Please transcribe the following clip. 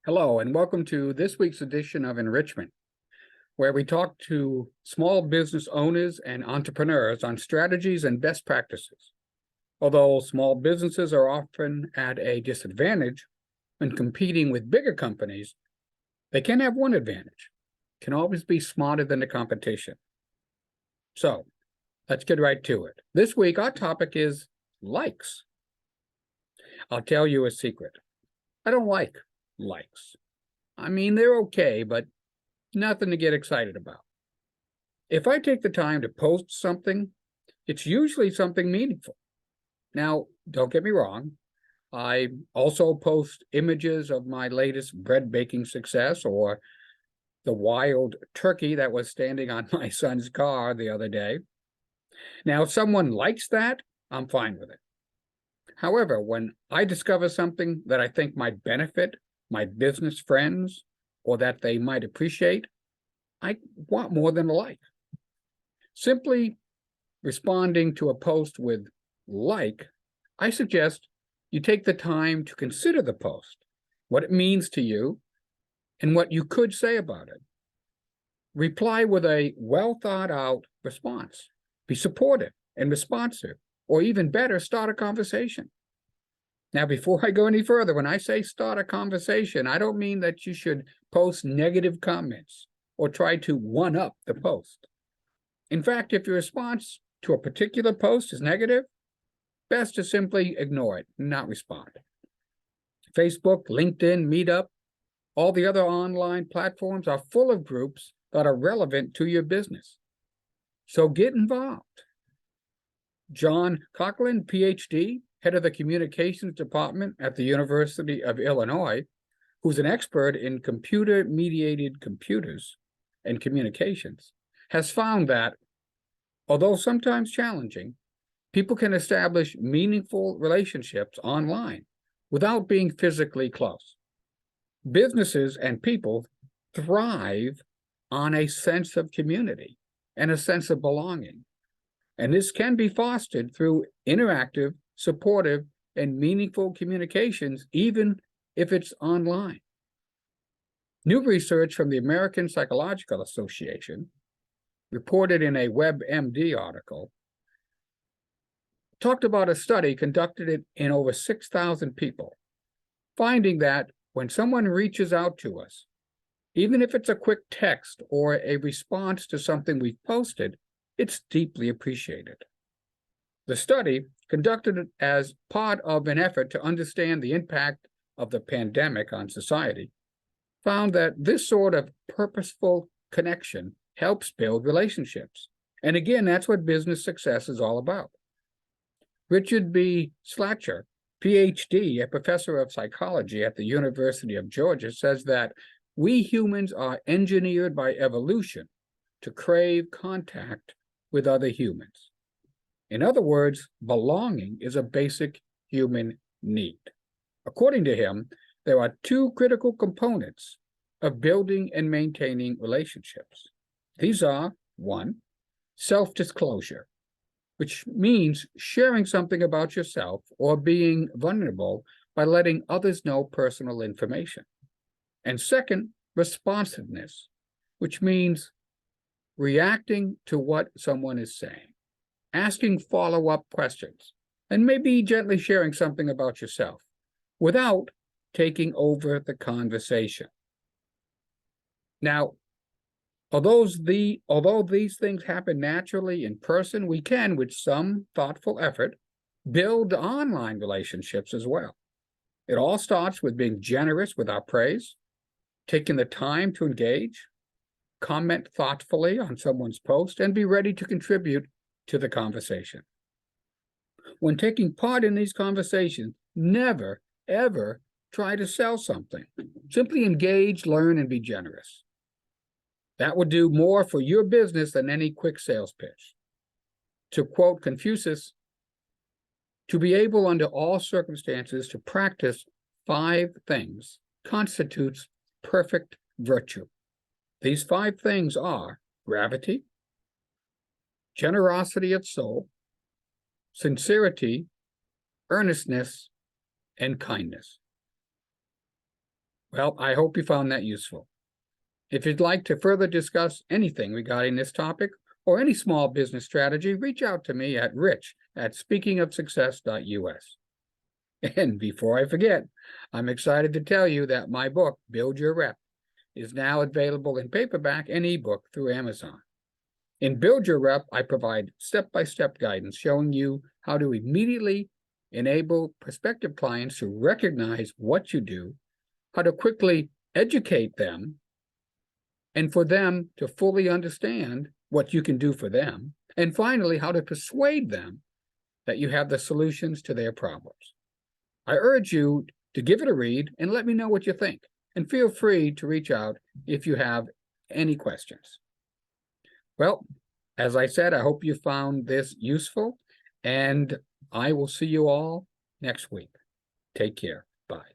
Hello, and welcome to this week's edition of EnRICHment, where we talk to small business owners and entrepreneurs on strategies and best practices. Although small businesses are often at a disadvantage when competing with bigger companies, they can have one advantage: can always be smarter than the competition. So let's get right to it. This week, our topic is likes. I'll tell you a secret. I don't like likes. I mean, they're okay, but nothing to get excited about. If I take the time to post something, it's usually something meaningful. Now, don't get me wrong. I also post images of my latest bread baking success or the wild turkey that was standing on my son's car the other day. Now, if someone likes that, I'm fine with it. However, when I discover something that I think might benefit my business friends or that they might appreciate, I want more than a like. Simply responding to a post with like, I suggest you take the time to consider the post, what it means to you, and what you could say about it. Reply with a well thought out response. Be supportive and responsive, or even better, start a conversation. Now, before I go any further, when I say start a conversation, I don't mean that you should post negative comments or try to one-up the post. In fact, if your response to a particular post is negative, best to simply ignore it and not respond. Facebook, LinkedIn, Meetup, all the other online platforms are full of groups that are relevant to your business. So get involved. John Coughlin, PhD, head of the communications department at the University of Illinois, who's an expert in computer-mediated computers and communications, has found that, although sometimes challenging, people can establish meaningful relationships online without being physically close. Businesses and people thrive on a sense of community and a sense of belonging. And this can be fostered through interactive, supportive, and meaningful communications, even if it's online. New research from the American Psychological Association, reported in a WebMD article, talked about a study conducted in over 6,000 people, finding that when someone reaches out to us, even if it's a quick text or a response to something we've posted, it's deeply appreciated. The study, conducted as part of an effort to understand the impact of the pandemic on society, found that this sort of purposeful connection helps build relationships. And again, that's what business success is all about. Richard B. Slatcher, PhD, a professor of psychology at the University of Georgia, says that we humans are engineered by evolution to crave contact with other humans. In other words, belonging is a basic human need. According to him, there are two critical components of building and maintaining relationships. These are, one, self-disclosure, which means sharing something about yourself or being vulnerable by letting others know personal information. And second, responsiveness, which means reacting to what someone is saying, asking follow-up questions, and maybe gently sharing something about yourself without taking over the conversation. Now, although these things happen naturally in person, we can, with some thoughtful effort, build online relationships as well. It all starts with being generous with our praise, taking the time to engage, comment thoughtfully on someone's post, and be ready to contribute to the conversation. When taking part in these conversations, never, ever try to sell something. Simply engage, learn, and be generous. That would do more for your business than any quick sales pitch. To quote Confucius, to be able under all circumstances to practice 5 things constitutes perfect virtue. These 5 things are gravity, generosity of soul, sincerity, earnestness, and kindness. Well, I hope you found that useful. If you'd like to further discuss anything regarding this topic or any small business strategy, reach out to me at rich@speakingofsuccess.us. And before I forget, I'm excited to tell you that my book, Build Your Rep, is now available in paperback and ebook through Amazon. In Build Your Rep, I provide step-by-step guidance showing you how to immediately enable prospective clients to recognize what you do, how to quickly educate them, and for them to fully understand what you can do for them, and finally, how to persuade them that you have the solutions to their problems. I urge you to give it a read and let me know what you think, and feel free to reach out if you have any questions. Well, as I said, I hope you found this useful, and I will see you all next week. Take care. Bye.